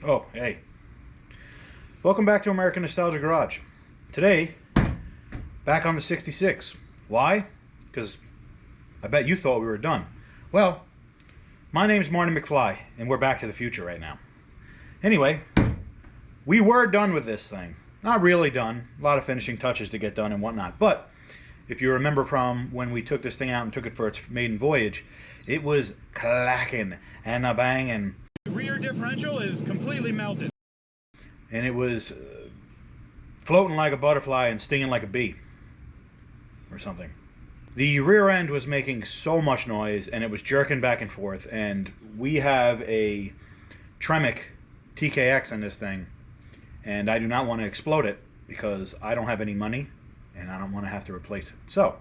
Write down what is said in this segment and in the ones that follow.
Oh, hey. Welcome back to American Nostalgia Garage. Today, back on the 66. Why? Because I bet you thought we were done. Well, my name's Marty McFly, and we're back to the future right now. Anyway, we were done with this thing. Not really done. A lot of finishing touches to get done and whatnot. But if you remember from when we took this thing out and took it for its maiden voyage, it was clacking and a banging. The rear differential is completely melted. And it was floating like a butterfly and stinging like a bee. Or something. The rear end was making so much noise and it was jerking back and forth. And we have a Tremec TKX in this thing. And I do not want to explode it because I don't have any money and I don't want to have to replace it. So,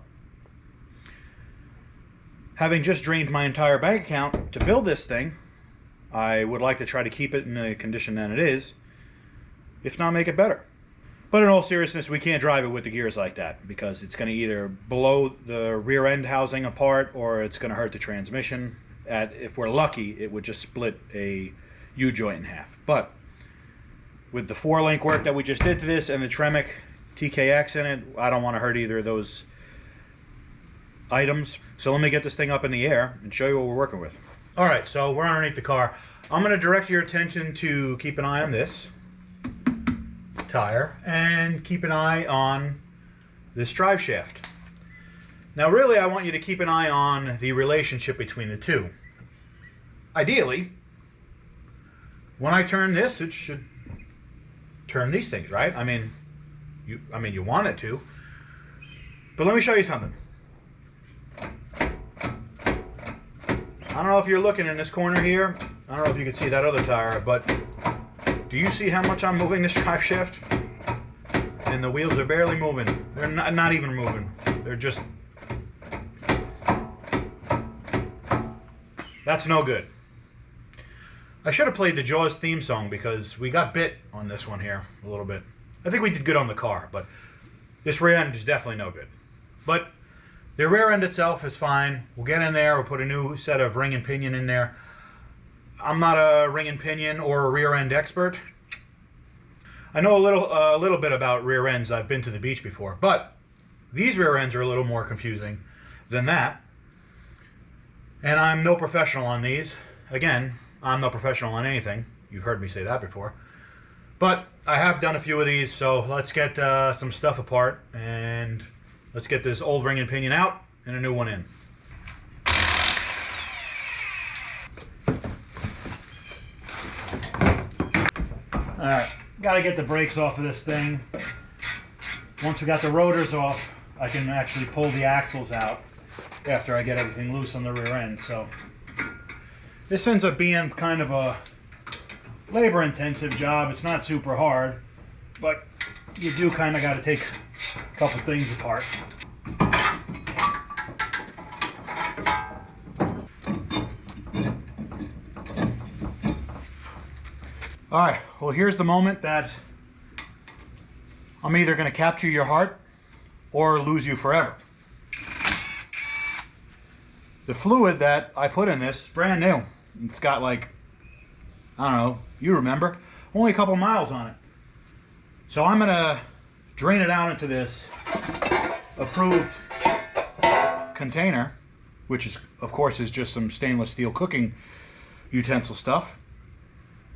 having just drained my entire bank account to build this thing, I would like to try to keep it in the condition that it is, if not make it better. But in all seriousness, we can't drive it with the gears like that because it's going to either blow the rear end housing apart or it's going to hurt the transmission. If we're lucky, it would just split a U-joint in half. But with the 4-link work that we just did to this and the Tremec TKX in it, I don't want to hurt either of those items. So let me get this thing up in the air and show you what we're working with. Alright, so we're underneath the car. I'm going to direct your attention to keep an eye on this tire and keep an eye on this drive shaft. Now really I want you to keep an eye on the relationship between the two. Ideally, when I turn this, it should turn these things, right? I mean, you want it to. But let me show you something. I don't know if you're looking in this corner here. I don't know if you can see that other tire, but do you see how much I'm moving this drive shaft? And the wheels are barely moving. They're not even moving. They're just... That's no good. I should have played the Jaws theme song because we got bit on this one here a little bit. I think we did good on the car, but this rear end is definitely no good. But the rear end itself is fine. We'll get in there, we'll put a new set of ring and pinion in there. I'm not a ring and pinion or a rear end expert. I know a little bit about rear ends. I've been to the beach before, but these rear ends are a little more confusing than that. And I'm no professional on these. Again, I'm no professional on anything. You've heard me say that before. But I have done a few of these, so let's get some stuff apart and let's get this old ring and pinion out and a new one in. Alright, gotta get the brakes off of this thing. Once we got the rotors off, I can actually pull the axles out after I get everything loose on the rear end. So this ends up being kind of a labor-intensive job. It's not super hard, but you do kind of got to take a couple things apart. Alright, well here's the moment that I'm either going to capture your heart or lose you forever. The fluid that I put in this is brand new. It's got like, I don't know, you remember, only a couple miles on it. So I'm going to drain it out into this approved container, which is, of course, is just some stainless steel cooking utensil stuff.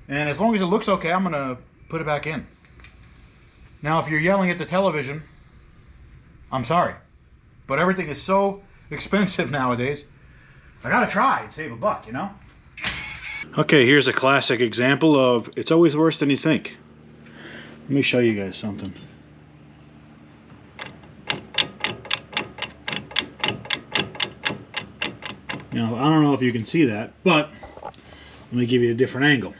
And as long as it looks okay, I'm going to put it back in. Now, if you're yelling at the television, I'm sorry. But everything is so expensive nowadays, I got to try and save a buck, you know? Okay, here's a classic example of it's always worse than you think. Let me show you guys something. Now, I don't know if you can see that, but let me give you a different angle.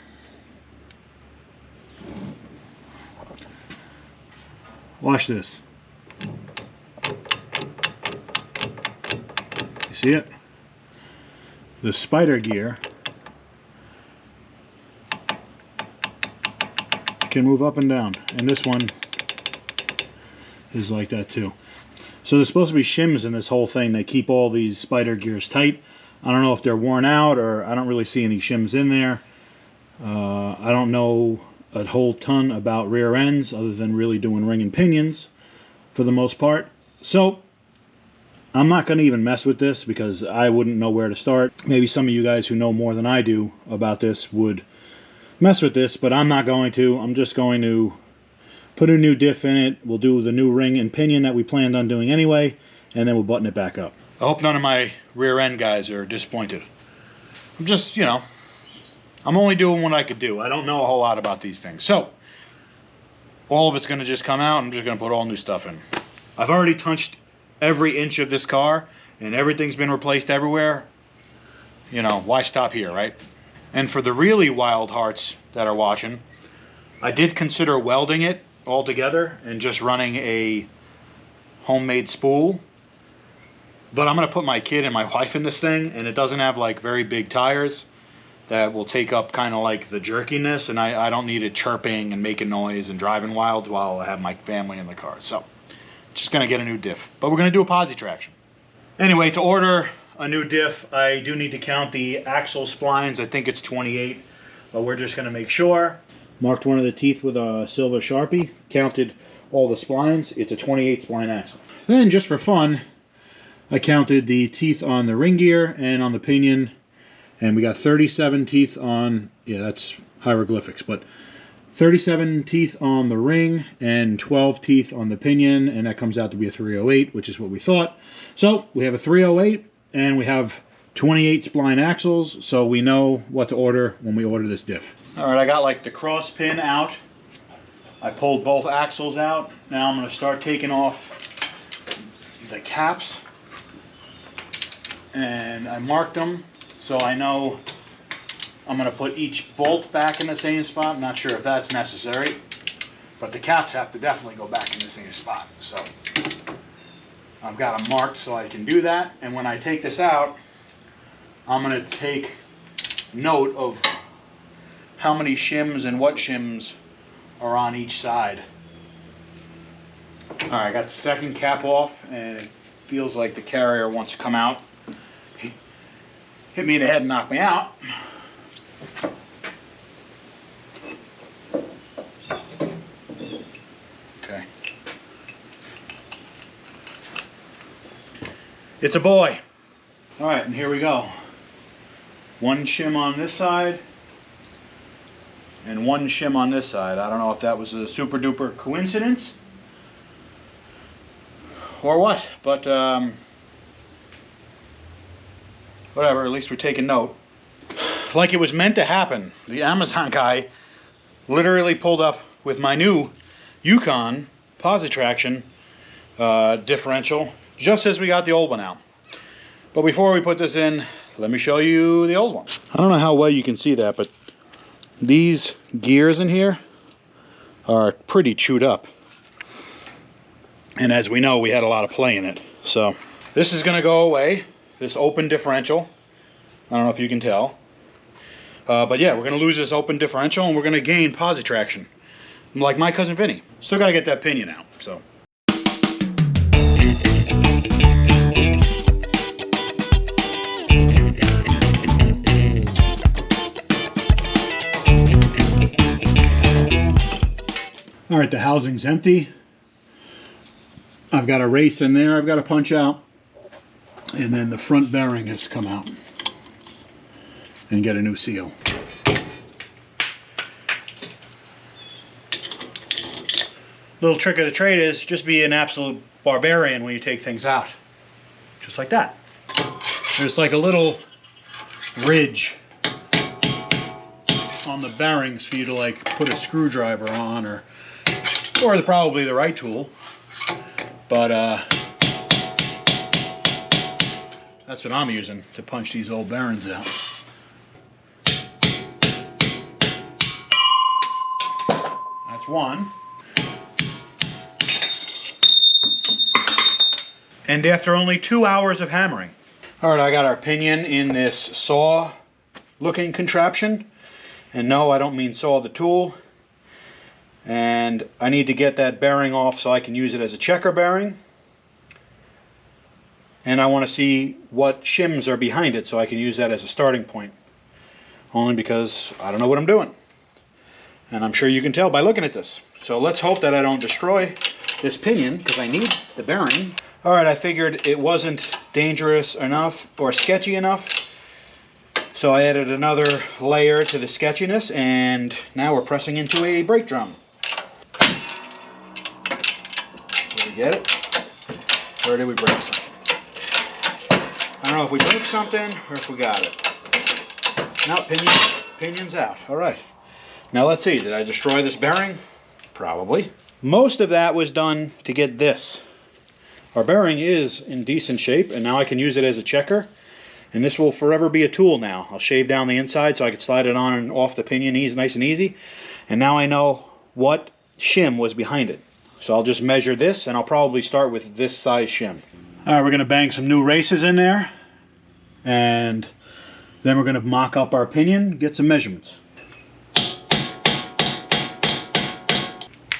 Watch this. You see it? The spider gear can move up and down, and this one is like that too. So there's supposed to be shims in this whole thing. They keep all these spider gears tight. I don't know if they're worn out or I don't really see any shims in there. I don't know a whole ton about rear ends other than really doing ring and pinions for the most part. So I'm not going to even mess with this because I wouldn't know where to start. Maybe some of you guys who know more than I do about this would mess with this, but I'm not going to. I'm just going to put a new diff in it. We'll do the new ring and pinion that we planned on doing anyway, and then we'll button it back up. I hope none of my rear end guys are disappointed. I'm just, you know, I'm only doing what I could do. I don't know a whole lot about these things. So, all of it's going to just come out. I'm just going to put all new stuff in. I've already touched every inch of this car, and everything's been replaced everywhere. You know, why stop here, right? And for the really wild hearts that are watching, I did consider welding it all together and just running a homemade spool. But I'm going to put my kid and my wife in this thing, and it doesn't have like very big tires that will take up kind of like the jerkiness, and I don't need it chirping and making noise and driving wild while I have my family in the car. So, just going to get a new diff. But we're going to do a posi traction. Anyway, to order a new diff, I do need to count the axle splines. I think it's 28, but we're just going to make sure. Marked one of the teeth with a silver Sharpie, counted all the splines. It's a 28 spline axle. Then, just for fun, I counted the teeth on the ring gear and on the pinion, and we got 37 teeth on, yeah, that's hieroglyphics, but 37 teeth on the ring and 12 teeth on the pinion, and that comes out to be a 308, which is what we thought. So we have a 308, and we have 28 spline axles, so we know what to order when we order this diff. All right, I got like the cross pin out. I pulled both axles out. Now I'm going to start taking off the caps. And I marked them so I know I'm going to put each bolt back in the same spot. I'm not sure if that's necessary, but the caps have to definitely go back in the same spot. So I've got them marked so I can do that. And when I take this out, I'm going to take note of how many shims and what shims are on each side. All right, I got the second cap off, and it feels like the carrier wants to come out. Hit me in the head and knock me out. Okay. It's a boy. All right, and here we go. One shim on this side and one shim on this side. I don't know if that was a super duper coincidence or what, but whatever, at least we're taking note. Like it was meant to happen. The Amazon guy literally pulled up with my new Yukon posi traction differential just as we got the old one out. But before we put this in, let me show you the old one. I don't know how well you can see that, but these gears in here are pretty chewed up. And as we know, we had a lot of play in it. So this is going to go away. This open differential. I don't know if you can tell. But yeah, we're going to lose this open differential and we're going to gain posi traction. Like my cousin Vinny. Still got to get that pinion out. So. All right, the housing's empty. I've got a race in there I've got to punch out. And then the front bearing has come out and get a new seal. Little trick of the trade is just be an absolute barbarian when you take things out. Just like that. There's like a little ridge on the bearings for you to like put a screwdriver on or probably the right tool. But that's what I'm using to punch these old bearings out. That's one. And after only 2 hours of hammering. All right, I got our pinion in this saw looking contraption. And no, I don't mean saw the tool. And I need to get that bearing off so I can use it as a checker bearing. And I want to see what shims are behind it so I can use that as a starting point only because I don't know what I'm doing. And I'm sure you can tell by looking at this. So let's hope that I don't destroy this pinion, because I need the bearing. All right, I figured it wasn't dangerous enough or sketchy enough, so I added another layer to the sketchiness, and now we're pressing into a brake drum. Did we get it? Or did we break something? I don't know if we broke something or if we got it. No, pinion's out. All right. Now let's see, did I destroy this bearing? Probably. Most of that was done to get this. Our bearing is in decent shape, and now I can use it as a checker. And this will forever be a tool now. I'll shave down the inside so I can slide it on and off the pinion nice and easy. And now I know what shim was behind it. So I'll just measure this, and I'll probably start with this size shim. All right, we're going to bang some new races in there. And then we're going to mock up our pinion, get some measurements.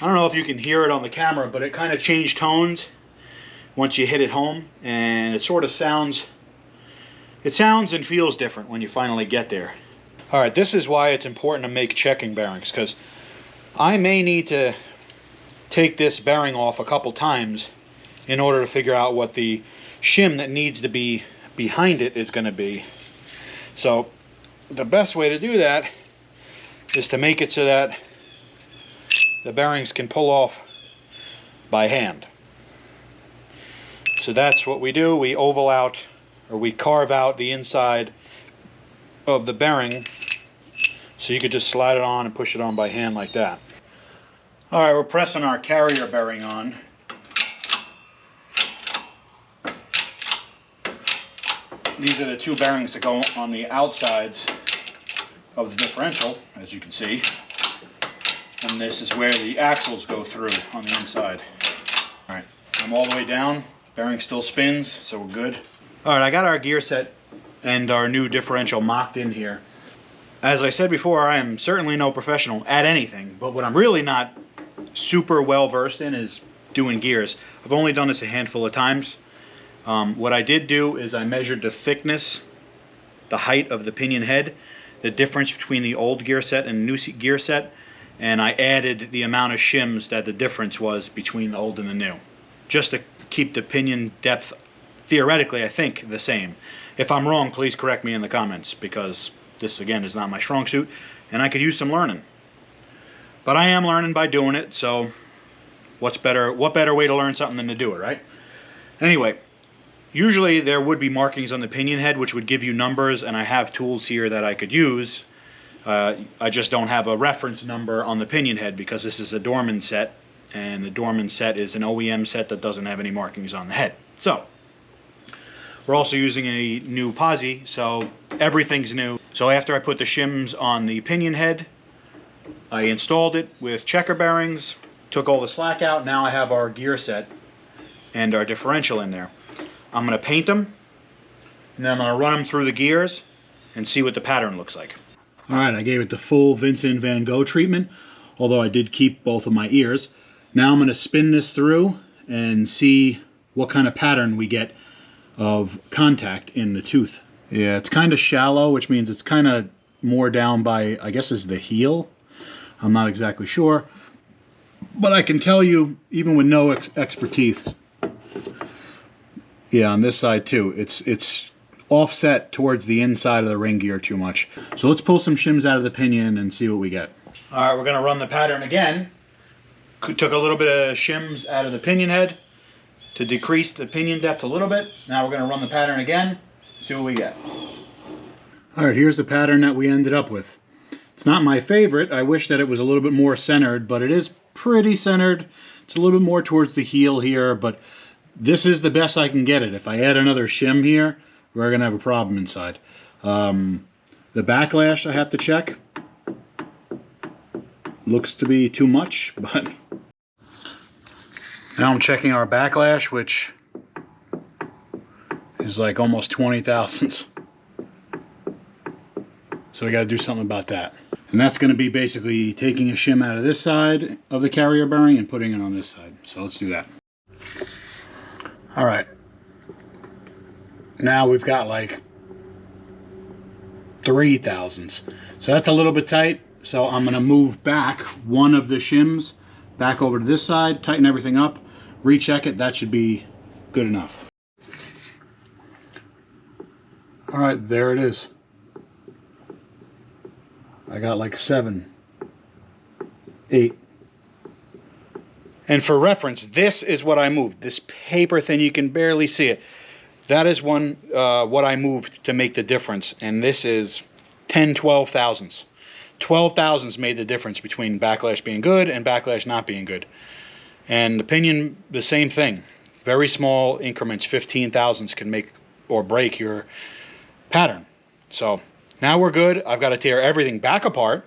I don't know if you can hear it on the camera, but it kind of changed tones once you hit it home, and it sort of sounds and feels different when you finally get there. All right, this is why it's important to make checking bearings, because I may need to take this bearing off a couple times in order to figure out what the shim that needs to be behind it is going to be. So the best way to do that is to make it so that the bearings can pull off by hand. So that's what we do. We oval out, or we carve out the inside of the bearing, so you could just slide it on and push it on by hand like that. All right, we're pressing our carrier bearing on. These are the two bearings that go on the outsides of the differential, as you can see. And this is where the axles go through on the inside. All right, I'm all the way down. Bearing still spins, so we're good. All right, I got our gear set and our new differential mocked in here. As I said before, I am certainly no professional at anything, but what I'm really not super well versed in is doing gears. I've only done this a handful of times. What I did do is I measured the thickness, the height of the pinion head, the difference between the old gear set and the new gear set, and I added the amount of shims that the difference was between the old and the new, just to keep the pinion depth, theoretically, I think, the same. If I'm wrong, please correct me in the comments, because this, again, is not my strong suit, and I could use some learning. But I am learning by doing it, so what better way to learn something than to do it, right? Anyway, usually there would be markings on the pinion head which would give you numbers, and I have tools here that I could use. I just don't have a reference number on the pinion head because this is a Dorman set, and the Dorman set is an OEM set that doesn't have any markings on the head. So we're also using a new posi, so everything's new. So after I put the shims on the pinion head, I installed it with checker bearings, took all the slack out. Now I have our gear set and our differential in there. I'm going to paint them, and then I'm going to run them through the gears and see what the pattern looks like. All right, I gave it the full Vincent van Gogh treatment, although I did keep both of my ears. Now I'm going to spin this through and see what kind of pattern we get of contact in the tooth. Yeah, it's kind of shallow, which means it's kind of more down by, I guess, is the heel. I'm not exactly sure. But I can tell you, even with no expertise, yeah, on this side too, it's offset towards the inside of the ring gear too much. So let's pull some shims out of the pinion and see what we get. All right, we're going to run the pattern again. Took a little bit of shims out of the pinion head to decrease the pinion depth a little bit. Now we're going to run the pattern again, see what we get. All right, here's the pattern that we ended up with. It's not my favorite. I wish that it was a little bit more centered, but it is pretty centered. It's a little bit more towards the heel here, but this is the best I can get it. If I add another shim here, we're going to have a problem inside. The backlash I have to check. Looks to be too much, but now I'm checking our backlash, which is like almost 20 thousandths. So we got to do something about that. And that's going to be basically taking a shim out of this side of the carrier bearing and putting it on this side. So let's do that. All right. Now we've got like 3 thousandths. So that's a little bit tight. So I'm going to move back one of the shims back over to this side, tighten everything up, recheck it. That should be good enough. All right, there it is. I got like 7, 8. And for reference, this is what I moved. This paper thing, you can barely see it. That is what I moved to make the difference. And this is 10, 12 thousandths. 12 thousandths made the difference between backlash being good and backlash not being good. And the pinion, the same thing. Very small increments, 15 thousandths can make or break your pattern. So now we're good. I've got to tear everything back apart,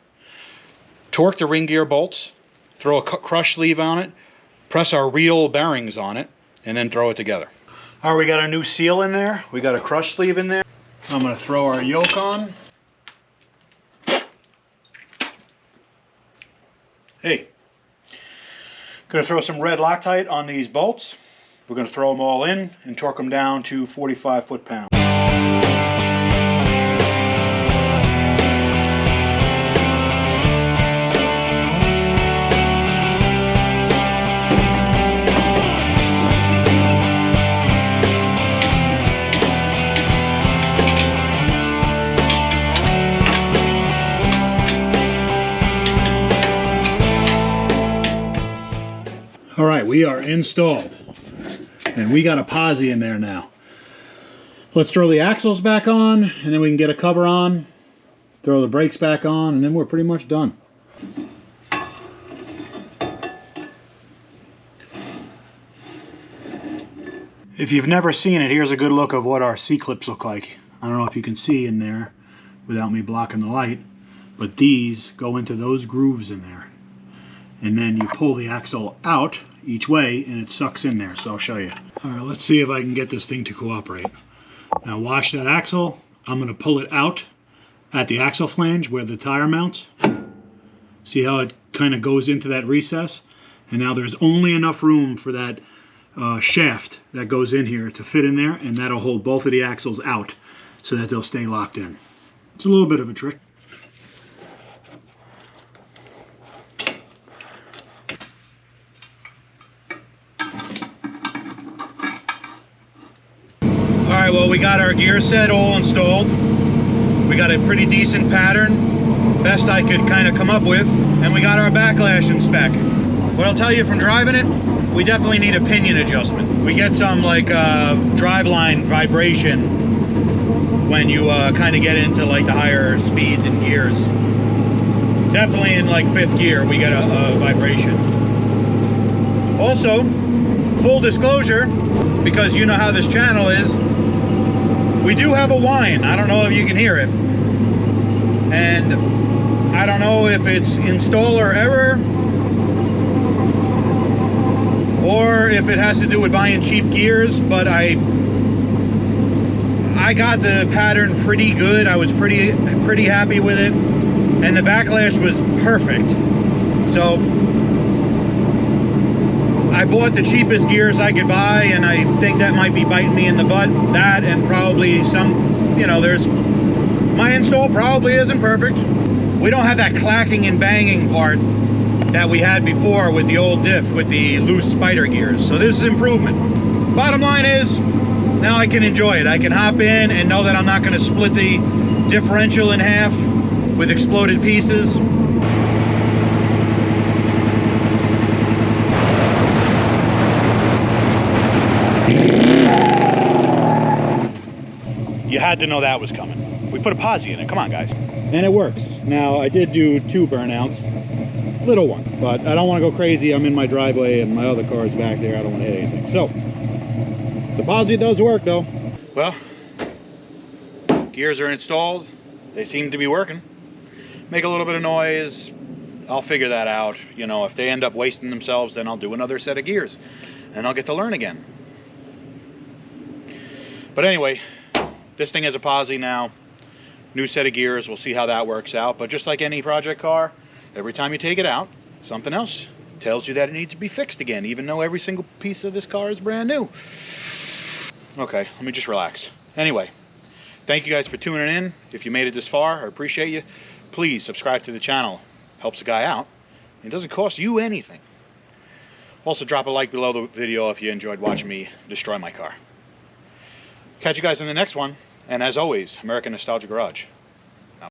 torque the ring gear bolts, throw a crush sleeve on it, press our real bearings on it, and then throw it together. All right, we got a new seal in there. We got a crush sleeve in there. I'm going to throw our Yukon. Hey, going to throw some red Loctite on these bolts. We're going to throw them all in and torque them down to 45 foot-pounds. All right, we are installed, and we got a posi in there now. Let's throw the axles back on, and then we can get a cover on, throw the brakes back on, and then we're pretty much done. If you've never seen it, here's a good look of what our C-clips look like. I don't know if you can see in there without me blocking the light, but these go into those grooves in there. And then you pull the axle out each way and it sucks in there. So I'll show you. All right, let's see if I can get this thing to cooperate. Now watch that axle. I'm going to pull it out at the axle flange where the tire mounts. See how it kind of goes into that recess? And now there's only enough room for that shaft that goes in here to fit in there, and that'll hold both of the axles out so that they'll stay locked in. It's a little bit of a trick. Alright, well, we got our gear set all installed. We got a pretty decent pattern, best I could kind of come up with, and we got our backlash in spec. What I'll tell you from driving it, we definitely need a pinion adjustment. We get some like driveline vibration when you kind of get into like the higher speeds and gears. Definitely in like 5th gear we get a vibration. Also, full disclosure, because you know how this channel is, we do have a whine. I don't know if you can hear it. And I don't know if it's installer error or if it has to do with buying cheap gears, but I got the pattern pretty good. I was pretty happy with it, and the backlash was perfect. So I bought the cheapest gears I could buy, and I think that might be biting me in the butt. That and probably some, you know, my install probably isn't perfect. We don't have that clacking and banging part that we had before with the old diff with the loose spider gears. So this is improvement. Bottom line is, now I can enjoy it. I can hop in and know that I'm not going to split the differential in half with exploded pieces. You had to know that was coming. We put a posi in it. Come on, guys. And it works. Now, I did do 2 burnouts. Little one. But I don't want to go crazy. I'm in my driveway and my other car's back there. I don't want to hit anything. So, the posi does work, though. Well, gears are installed. They seem to be working. Make a little bit of noise. I'll figure that out. You know, if they end up wasting themselves, then I'll do another set of gears. And I'll get to learn again. But anyway, this thing has a posi now. New set of gears. We'll see how that works out. But just like any project car, every time you take it out, something else tells you that it needs to be fixed again, even though every single piece of this car is brand new. Okay, let me just relax. Anyway, Thank you guys for tuning in. If you made it this far, I appreciate you. Please subscribe to the channel. Helps the guy out. It doesn't cost you anything. Also, drop a like below the video if you enjoyed watching me destroy my car. Catch you guys in the next one. And as always, American Nostalgia Garage.